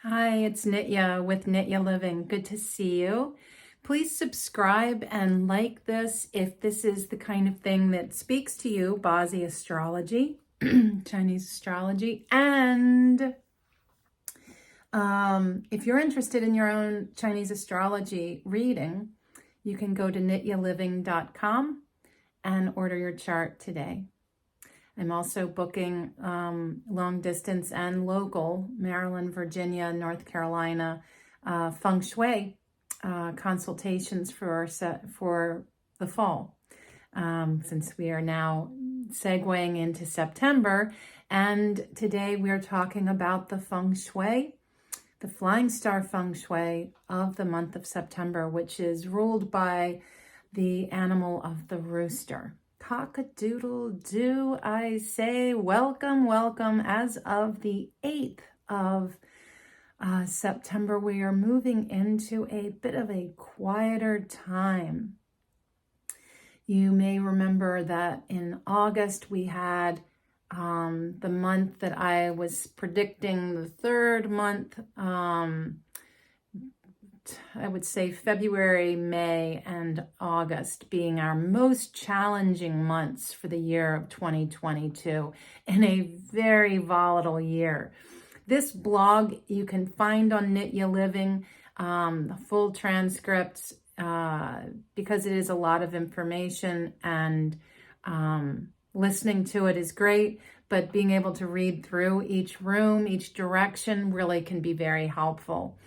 Hi, it's Nitya with Nitya Living. Good to see you. Please subscribe and like this if this is the kind of thing that speaks to you, Bazi astrology, Chinese astrology. And if you're interested in your own Chinese astrology reading, you can go to nityaliving.com and order your chart today. I'm also booking long distance and local, Maryland, Virginia, North Carolina, Feng Shui consultations for the fall, since we are now segueing into September. And today we are talking about the Feng Shui, the flying star Feng Shui of the month of September, which is ruled by the animal of the rooster. Cock-a-doodle-doo, I say. Welcome, welcome. As of the 8th of September, we are moving into a bit of a quieter time. You may remember that in August we had the month that I was predicting, the third month, I would say February, May, and August being our most challenging months for the year of 2022 in a very volatile year. This blog you can find on Nitya Living, the full transcripts, because it is a lot of information, and listening to it is great, but being able to read through each room, each direction really can be very helpful.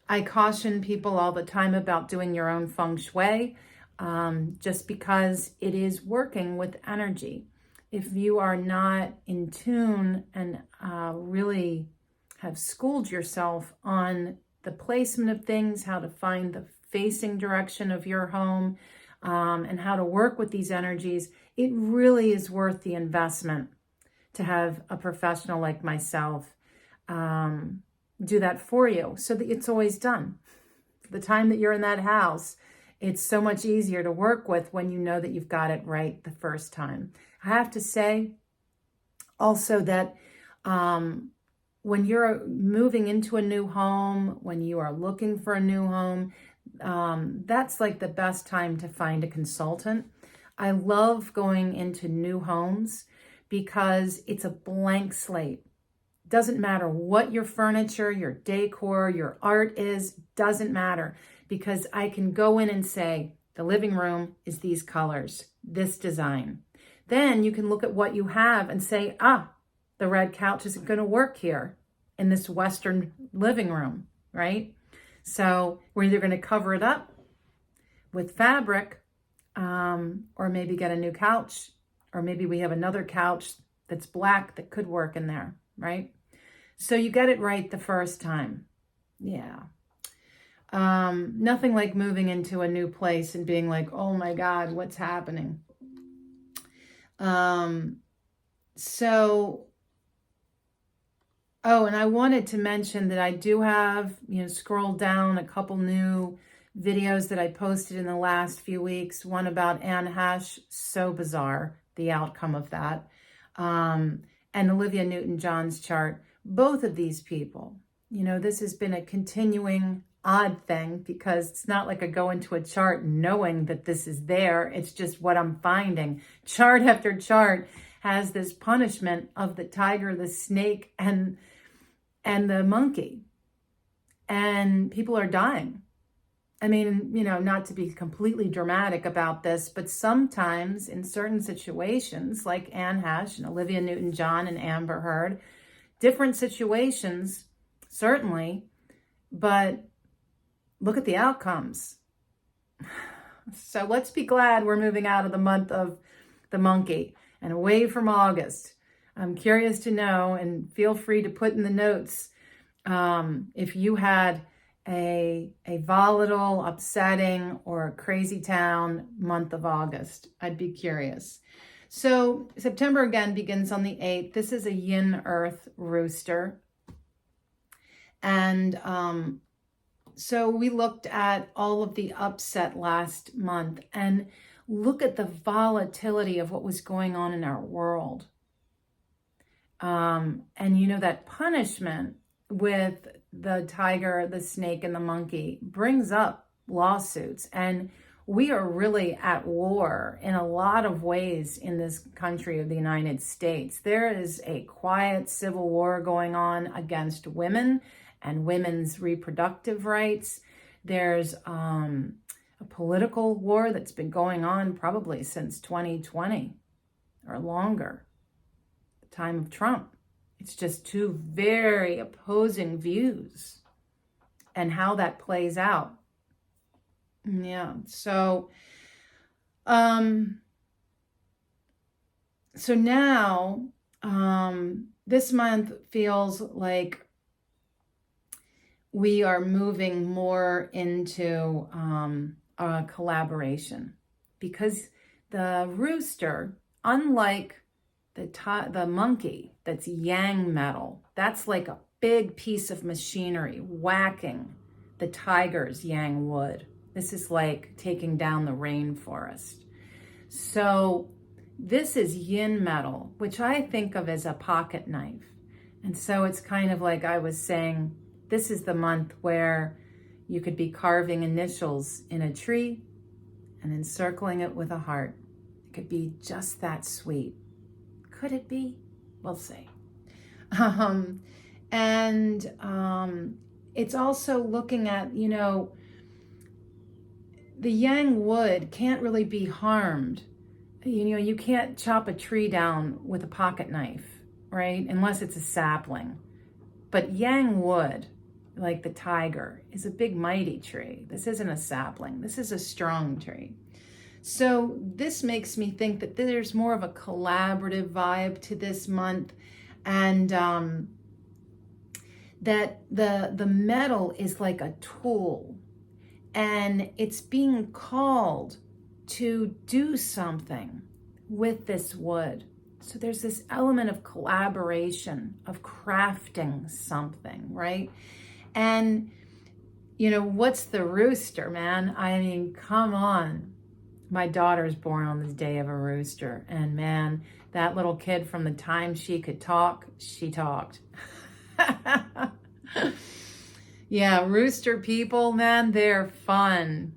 I caution people all the time about doing your own feng shui, just because it is working with energy. If you are not in tune and really have schooled yourself on the placement of things, how to find the facing direction of your home, and how to work with these energies, it really is worth the investment to have a professional like myself do that for you, so that it's always done. The time that you're in that house, it's so much easier to work with when you know that you've got it right the first time. I have to say also that when you're moving into a new home, when you are looking for a new home, that's like the best time to find a consultant. I love going into new homes because it's a blank slate. Doesn't matter what your furniture, your decor, your art is, doesn't matter, because I can go in and say, the living room is these colors, this design. Then you can look at what you have and say, the red couch isn't going to work here in this Western living room, right? So we're either going to cover it up with fabric, or maybe get a new couch, or maybe we have another couch that's black that could work in there, right? So you get it right the first time. Yeah. Nothing like moving into a new place and being like, oh my God, what's happening? And I wanted to mention that I do have, scroll down a couple new videos that I posted in the last few weeks. One about Anne Hesh, so bizarre, the outcome of that. And Olivia Newton-John's chart. Both of these people, this has been a continuing odd thing, because it's not like I go into a chart knowing that this is there. It's just what I'm finding. Chart after chart has this punishment of the tiger, the snake, and the monkey. And people are dying. I mean, not to be completely dramatic about this, but sometimes in certain situations, like Anne Hesh and Olivia Newton-John and Amber Heard, different situations, certainly, but look at the outcomes. So let's be glad we're moving out of the month of the monkey and away from August. I'm curious to know, and feel free to put in the notes, if you had a volatile, upsetting, or a crazy town month of August. I'd be curious. So September again begins on the 8th. This is a Yin Earth Rooster. And so we looked at all of the upset last month, and look at the volatility of what was going on in our world. And that punishment with the tiger, the snake, and the monkey brings up lawsuits. And we are really at war in a lot of ways in this country of the United States. There is a quiet civil war going on against women and women's reproductive rights. There's a political war that's been going on probably since 2020 or longer, the time of Trump. It's just two very opposing views and how that plays out. Yeah, so now this month feels like we are moving more into a collaboration, because the rooster, unlike the monkey that's yang metal, that's like a big piece of machinery whacking the tiger's yang wood. This is like taking down the rainforest. So this is yin metal, which I think of as a pocket knife. And so it's kind of like I was saying, this is the month where you could be carving initials in a tree and encircling it with a heart. It could be just that sweet. Could it be? We'll see. It's also looking at, the yang wood can't really be harmed. You can't chop a tree down with a pocket knife, right? Unless it's a sapling. But yang wood, like the tiger, is a big mighty tree. This isn't a sapling. This is a strong tree. So this makes me think that there's more of a collaborative vibe to this month, and that the metal is like a tool, and it's being called to do something with this wood. So there's this element of collaboration, of crafting something, right? And, what's the rooster, man? I mean, come on. My daughter's born on the day of a rooster. And man, that little kid, from the time she could talk, she talked. Yeah, rooster people, man, they're fun.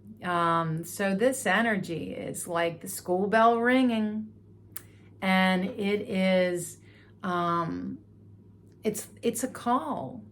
So this energy is like the school bell ringing. And it is, it's a call,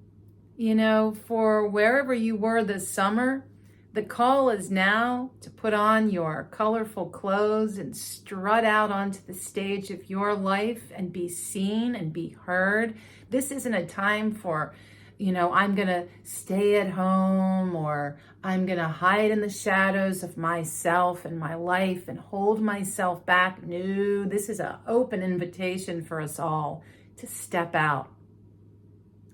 for wherever you were this summer. The call is now to put on your colorful clothes and strut out onto the stage of your life and be seen and be heard. This isn't a time for, I'm going to stay at home, or I'm going to hide in the shadows of myself and my life and hold myself back. No, this is an open invitation for us all to step out.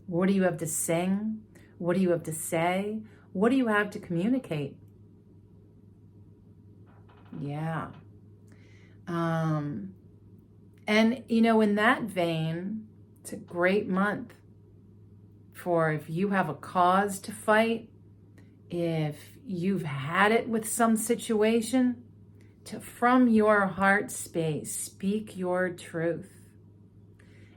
What do you have to sing? What do you have to say? What do you have to communicate? Yeah. And, in that vein, it's a great month for if you have a cause to fight, if you've had it with some situation, to, from your heart space, speak your truth,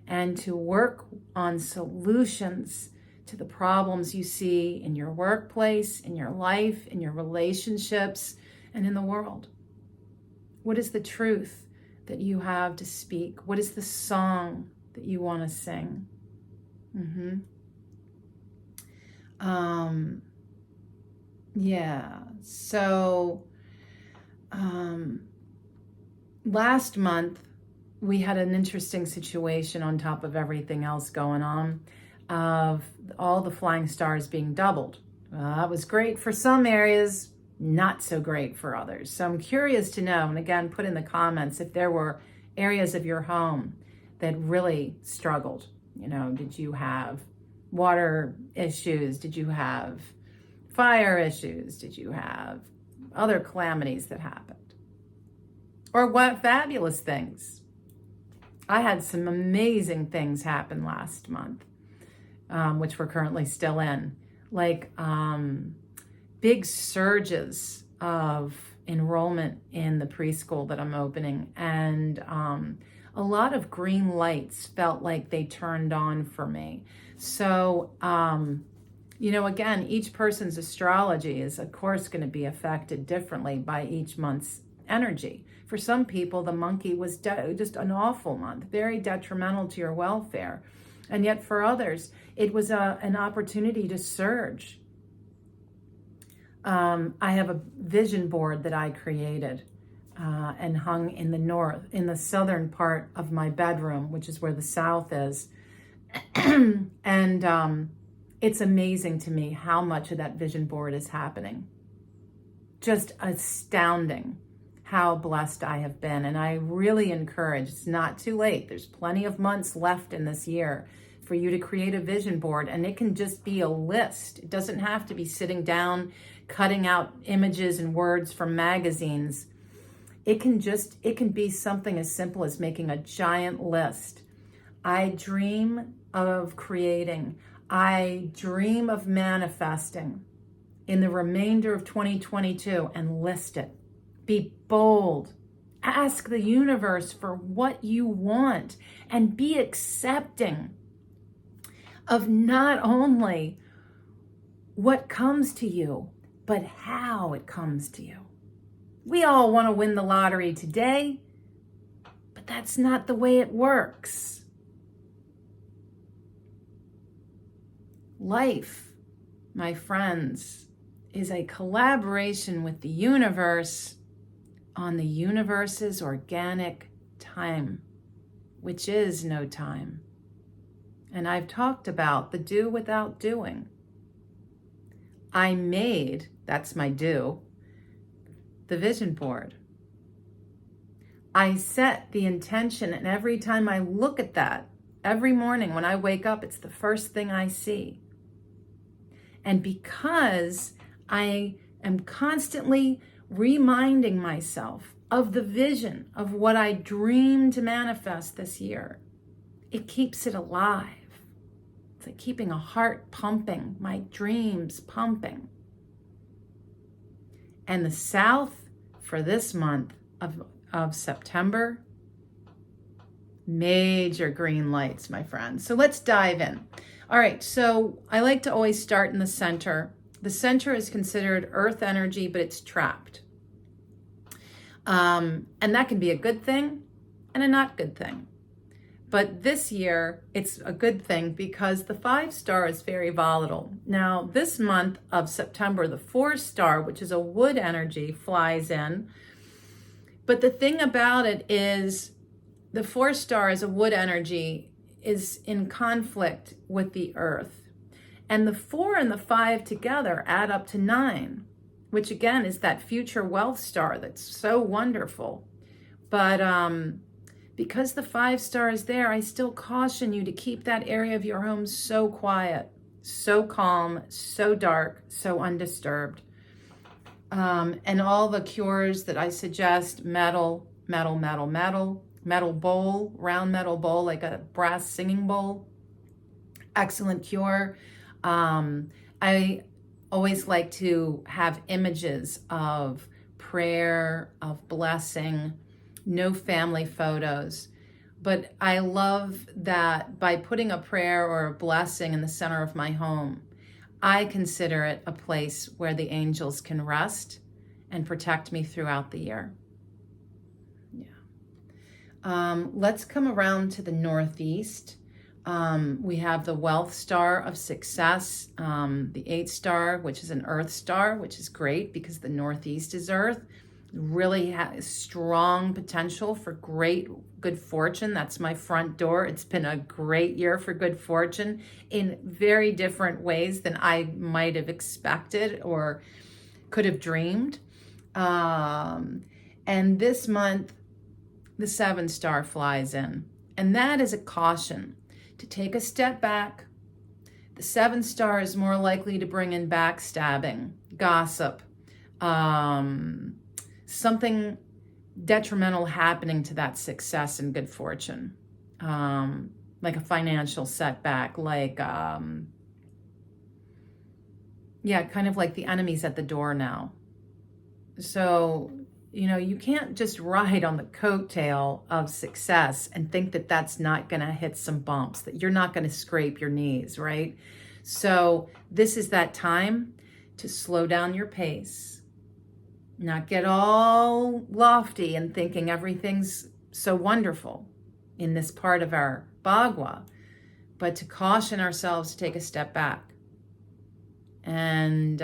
and to work on solutions to the problems you see in your workplace, in your life, in your relationships, and in the world. What is the truth that you have to speak? What is the song that you want to sing? Yeah, so last month we had an interesting situation on top of everything else going on, of all the flying stars being doubled. That was great for some areas, not so great for others. So I'm curious to know, and again, put in the comments if there were areas of your home that really struggled. Did you have water issues? Did you have fire issues? Did you have other calamities that happened? Or what fabulous things? I had some amazing things happen last month, which we're currently still in, like big surges of enrollment in the preschool that I'm opening, and a lot of green lights felt like they turned on for me. So, again, each person's astrology is, of course, going to be affected differently by each month's energy. For some people, the monkey was just an awful month, very detrimental to your welfare. And yet for others, it was an opportunity to surge. I have a vision board that I created and hung in the southern part of my bedroom, which is where the south is. And it's amazing to me how much of that vision board is happening. Just astounding how blessed I have been. And I really encourage, it's not too late. There's plenty of months left in this year for you to create a vision board. And it can just be a list. It doesn't have to be sitting down, cutting out images and words from magazines. It can be something as simple as making a giant list. I dream of creating. I dream of manifesting in the remainder of 2022, and list it. Be bold. Ask the universe for what you want and be accepting of not only what comes to you, but how it comes to you. We all want to win the lottery today, but that's not the way it works. Life, my friends, is a collaboration with the universe on the universe's organic time, which is no time. And I've talked about the do without doing. I made, that's my do, the vision board. I set the intention, and every time I look at that, every morning when I wake up, it's the first thing I see. And because I am constantly reminding myself of the vision of what I dream to manifest this year, it keeps it alive. It's like keeping a heart pumping, my dreams pumping. And the South for this month of September, major green lights, my friends. So let's dive in. All right, so I like to always start in the center. The center is considered earth energy, but it's trapped. And that can be a good thing and a not good thing. But this year, it's a good thing because the 5-star is very volatile. Now, this month of September, the 4-star, which is a wood energy, flies in. But the thing about it is the 4-star is a wood energy is in conflict with the earth. And the 4 and the 5 together add up to 9, which again is that future wealth star that's so wonderful. But because the 5-star is there, I still caution you to keep that area of your home so quiet, so calm, so dark, so undisturbed. And all the cures that I suggest, metal bowl, round metal bowl, like a brass singing bowl, excellent cure. I always like to have images of prayer, of blessing, no family photos. But I love that by putting a prayer or a blessing in the center of my home, I consider it a place where the angels can rest and protect me throughout the year. Let's come around to the northeast. We have the wealth star of success, the 8-star, which is an earth star, which is great because the northeast is earth. Really has strong potential for great good fortune. That's my front door. It's been a great year for good fortune in very different ways than I might have expected or could have dreamed. And this month, the 7-star flies in. And that is a caution to take a step back. The 7-star is more likely to bring in backstabbing, gossip, something detrimental happening to that success and good fortune, like a financial setback, like, kind of like the enemy's at the door now. So you can't just ride on the coattail of success and think that that's not going to hit some bumps, that you're not going to scrape your knees, right? So this is that time to slow down your pace, not get all lofty and thinking everything's so wonderful in this part of our Bagua, but to caution ourselves to take a step back. And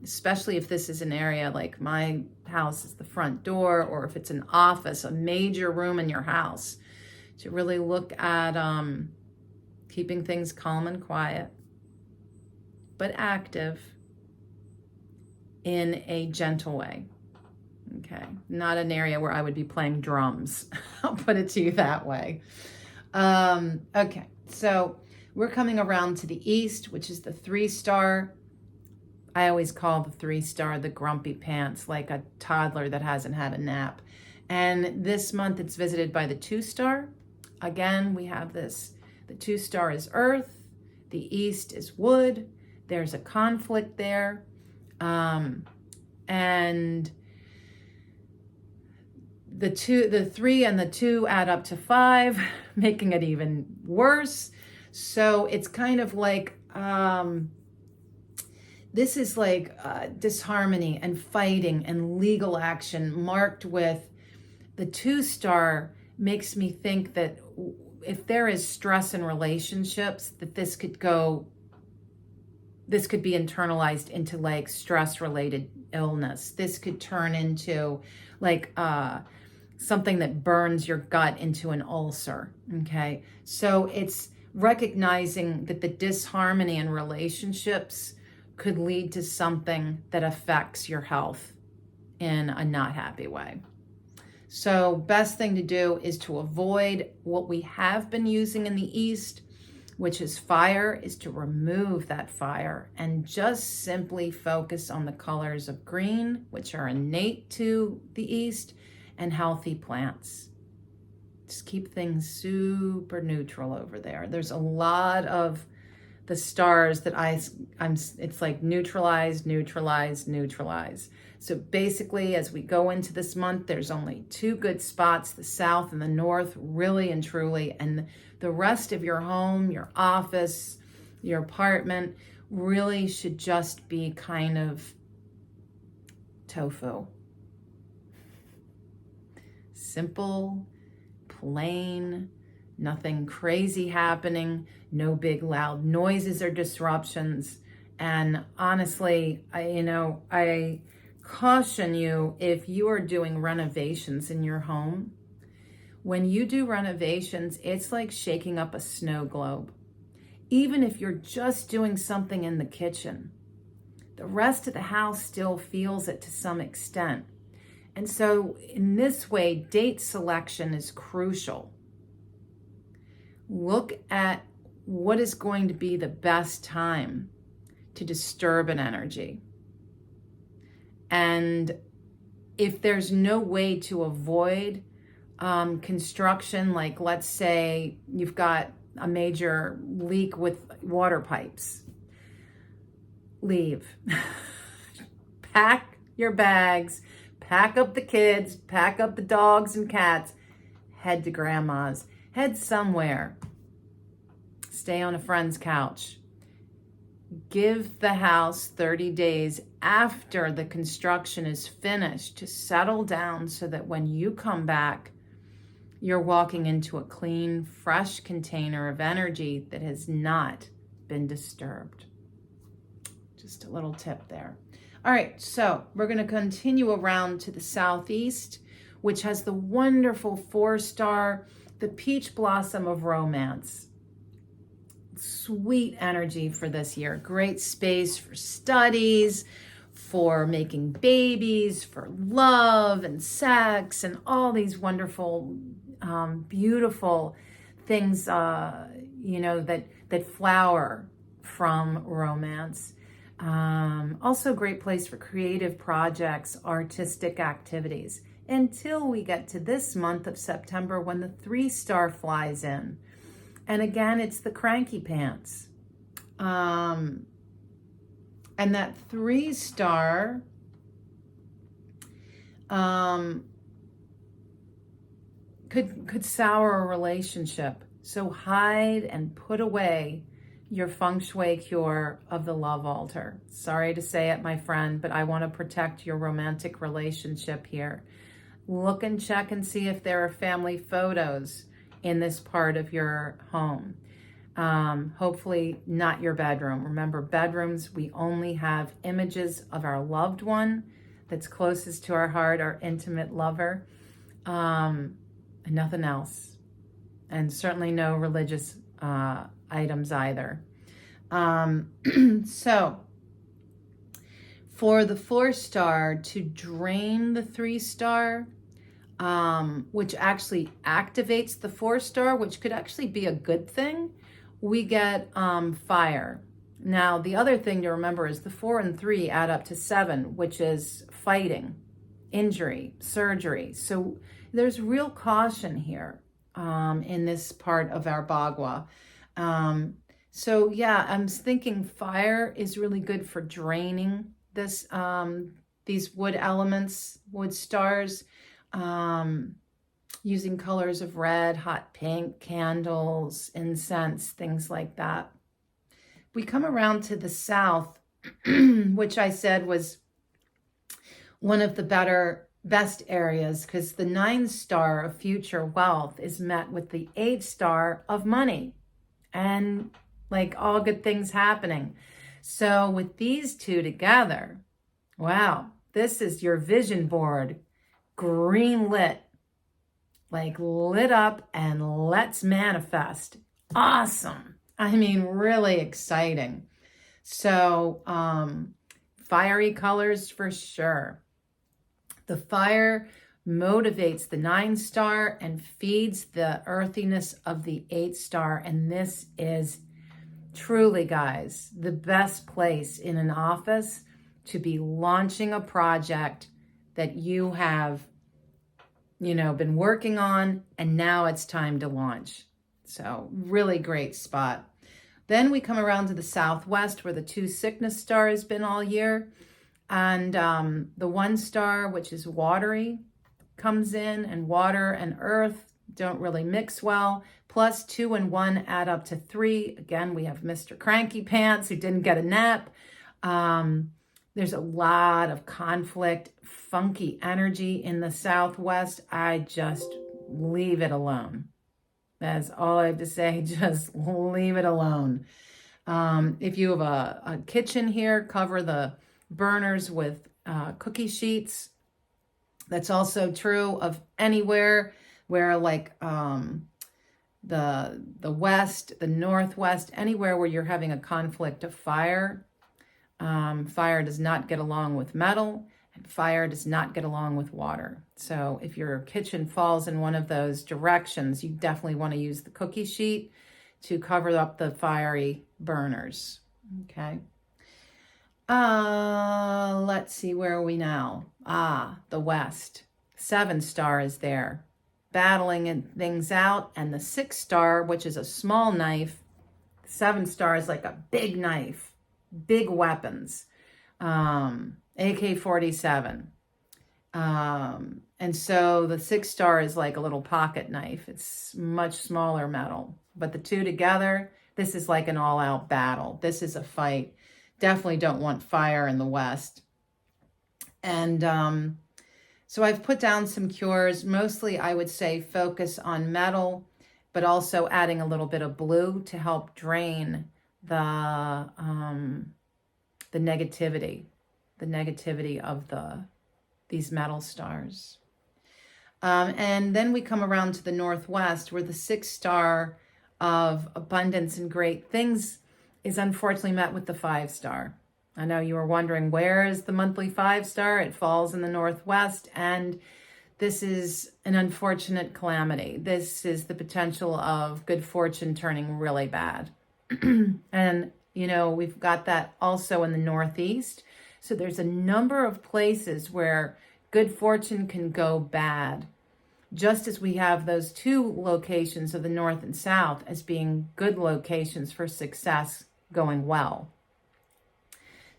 especially if this is an area like my house is the front door, or if it's an office, a major room in your house, to really look at keeping things calm and quiet, but active in a gentle way. Okay, not an area where I would be playing drums. I'll put it to you that way. Okay, so we're coming around to the east, which is the 3-star. I always call the 3-star the grumpy pants, like a toddler that hasn't had a nap. And this month it's visited by the 2-star. Again, we have this, the 2-star is earth, the east is wood. There's a conflict there. And the 3 and the 2 add up to 5, making it even worse. So it's kind of like, this is like disharmony and fighting and legal action marked with the 2-star. Makes me think that if there is stress in relationships, that this could be internalized into like stress related illness. This could turn into like something that burns your gut into an ulcer. Okay. So it's recognizing that the disharmony in relationships could lead to something that affects your health in a not happy way. So best thing to do is to avoid what we have been using in the east, which is fire, is to remove that fire and just simply focus on the colors of green, which are innate to the east, and healthy plants. Just keep things super neutral over there. There's a lot of the stars that it's like neutralize, neutralize, neutralize. So basically, as we go into this month, there's only 2 good spots, the south and the north, really and truly. And the rest of your home, your office, your apartment really should just be kind of tofu. Simple, plain, nothing crazy happening, no big loud noises or disruptions. And honestly, I caution you, if you are doing renovations in your home, when you do renovations, it's like shaking up a snow globe. Even if you're just doing something in the kitchen, the rest of the house still feels it to some extent. And so in this way, date selection is crucial. Look at what is going to be the best time to disturb an energy. And if there's no way to avoid construction, like let's say you've got a major leak with water pipes, leave. Pack your bags, pack up the kids, pack up the dogs and cats, head to grandma's, head somewhere, stay on a friend's couch. Give the house 30 days after the construction is finished to settle down so that when you come back, you're walking into a clean, fresh container of energy that has not been disturbed. Just a little tip there. All right, so we're going to continue around to the southeast, which has the wonderful 4-star, the peach blossom of romance. Sweet energy for this year. Great space for studies, for making babies, for love and sex, and all these wonderful, beautiful things, that flower from romance. Also a great place for creative projects, artistic activities, until we get to this month of September when the 3-star flies in. And again, it's the cranky pants. And that 3-star could sour a relationship. So hide and put away your feng shui cure of the love altar. Sorry to say it, my friend, but I want to protect your romantic relationship here. Look and check and see if there are family photos in this part of your home. Hopefully not your bedroom. Remember, bedrooms, we only have images of our loved one that's closest to our heart, our intimate lover, and nothing else. And certainly no religious items either. So for the 4-star to drain the 3-star, which actually activates the 4-star, which could actually be a good thing, we get fire. Now, the other thing to remember is the 4 and 3 add up to 7, which is fighting, injury, surgery. So there's real caution here in this part of our Bagua. So yeah, I'm thinking fire is really good for draining this these wood elements, wood stars, using colors of red, hot pink, candles, incense, things like that. We come around to the south, which I said was one of the best areas, because the 9-star of future wealth is met with the 8-star of money and like all good things happening. So with these two together, wow, this is your vision board, green lit, like lit up, and let's manifest. Awesome. I mean, really exciting. So fiery colors for sure. The fire motivates the 9-star and feeds the earthiness of the 8-star. And this is truly, guys, the best place in an office to be launching a project that you have, been working on, and now it's time to launch. So really great spot. Then we come around to the southwest, where the 2 sickness star has been all year. And the 1-star, which is watery, comes in, and water and earth don't really mix well. Plus 2 and 1 add up to 3. Again, we have Mr. Cranky Pants who didn't get a nap. There's a lot of conflict, funky energy in the southwest. I just leave it alone. That's all I have to say. Just leave it alone. If you have a kitchen here, cover the burners with cookie sheets. That's also true of anywhere where, like, the west, the northwest, anywhere where you're having a conflict of fire. Fire does not get along with metal, and fire does not get along with water. So if your kitchen falls in one of those directions, you definitely want to use the cookie sheet to cover up the fiery burners. Okay. Let's see, where are we now? The west. 7-star is there, battling things out, and the 6-star, which is a small knife. 7-star is like a big knife, big weapons, AK-47. And so the 6-star is like a little pocket knife. It's much smaller metal, but the two together, this is like an all-out battle. This is a fight. Definitely don't want fire in the west. And so I've put down some cures. Mostly, I would say, focus on metal, but also adding a little bit of blue to help drain the negativity of these metal stars. And then we come around to the northwest, where the 6-star of abundance and great things is unfortunately met with the 5-star. I know you were wondering, where is the monthly 5-star? It falls in the northwest, and this is an unfortunate calamity. This is the potential of good fortune turning really bad. And, we've got that also in the northeast. So there's a number of places where good fortune can go bad, just as we have those 2 locations of the north and south as being good locations for success going well.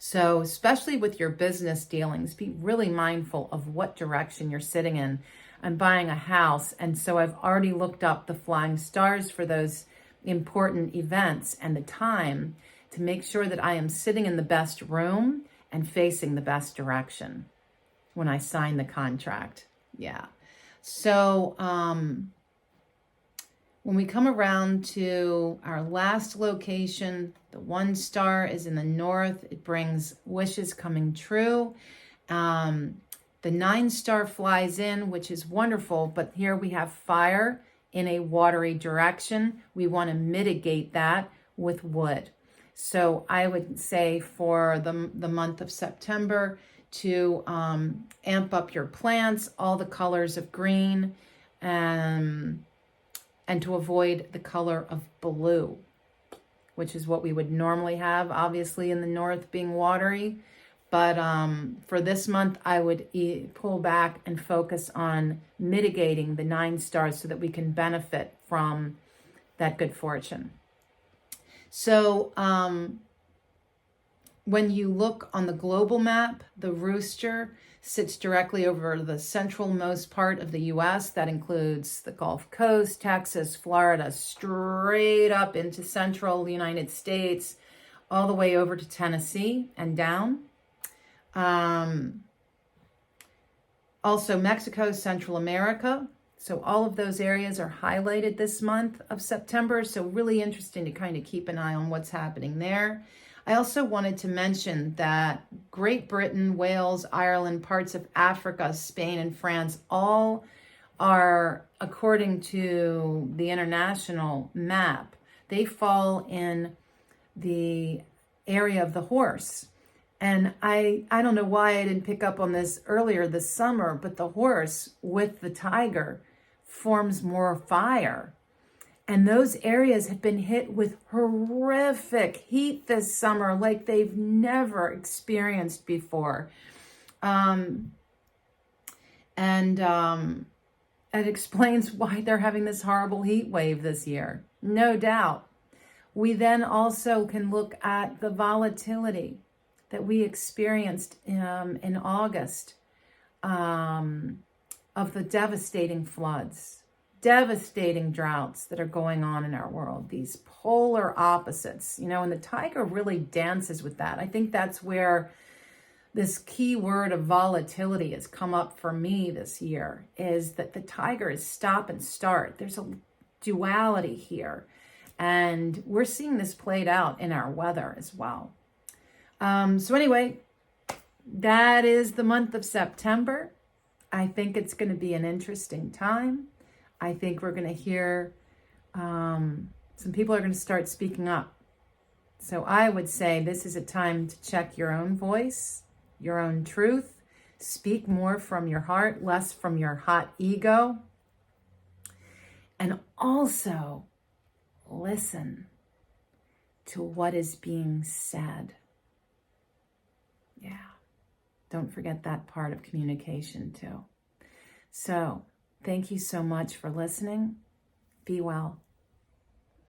So especially with your business dealings, be really mindful of what direction you're sitting in. I'm buying a house, and so I've already looked up the flying stars for those important events and the time to make sure that I am sitting in the best room and facing the best direction when I sign the contract. Yeah. So when we come around to our last location, the 1 star is in the north. It brings wishes coming true. The 9 star flies in, which is wonderful, but here we have fire in a watery direction. We want to mitigate that with wood. So I would say for the month of September to amp up your plants, all the colors of green, and to avoid the color of blue, which is what we would normally have, obviously in the north being watery. But for this month, I would pull back and focus on mitigating the 9 stars so that we can benefit from that good fortune. So when you look on the global map, the rooster sits directly over the centralmost part of the U.S. That includes the Gulf Coast, Texas, Florida, straight up into central United States, all the way over to Tennessee and down. Also Mexico, Central America. So all of those areas are highlighted this month of September. So really interesting to kind of keep an eye on what's happening there. I also wanted to mention that Great Britain, Wales, Ireland, parts of Africa, Spain, and France all are, according to the international map, they fall in the area of the horse. And I don't know why I didn't pick up on this earlier this summer, but the horse with the tiger forms more fire. And those areas have been hit with horrific heat this summer like they've never experienced before. And it explains why they're having this horrible heat wave this year, no doubt. We then also can look at the volatility that we experienced in August of the devastating floods, devastating droughts that are going on in our world, these polar opposites, and the tiger really dances with that. I think that's where this key word of volatility has come up for me this year, is that the tiger is stop and start. There's a duality here, and we're seeing this played out in our weather as well. So anyway, that is the month of September. I think it's going to be an interesting time. I think we're going to hear some people are going to start speaking up. So I would say this is a time to check your own voice, your own truth. Speak more from your heart, less from your hot ego. And also listen to what is being said. Yeah. Don't forget that part of communication too. So, thank you so much for listening. Be well.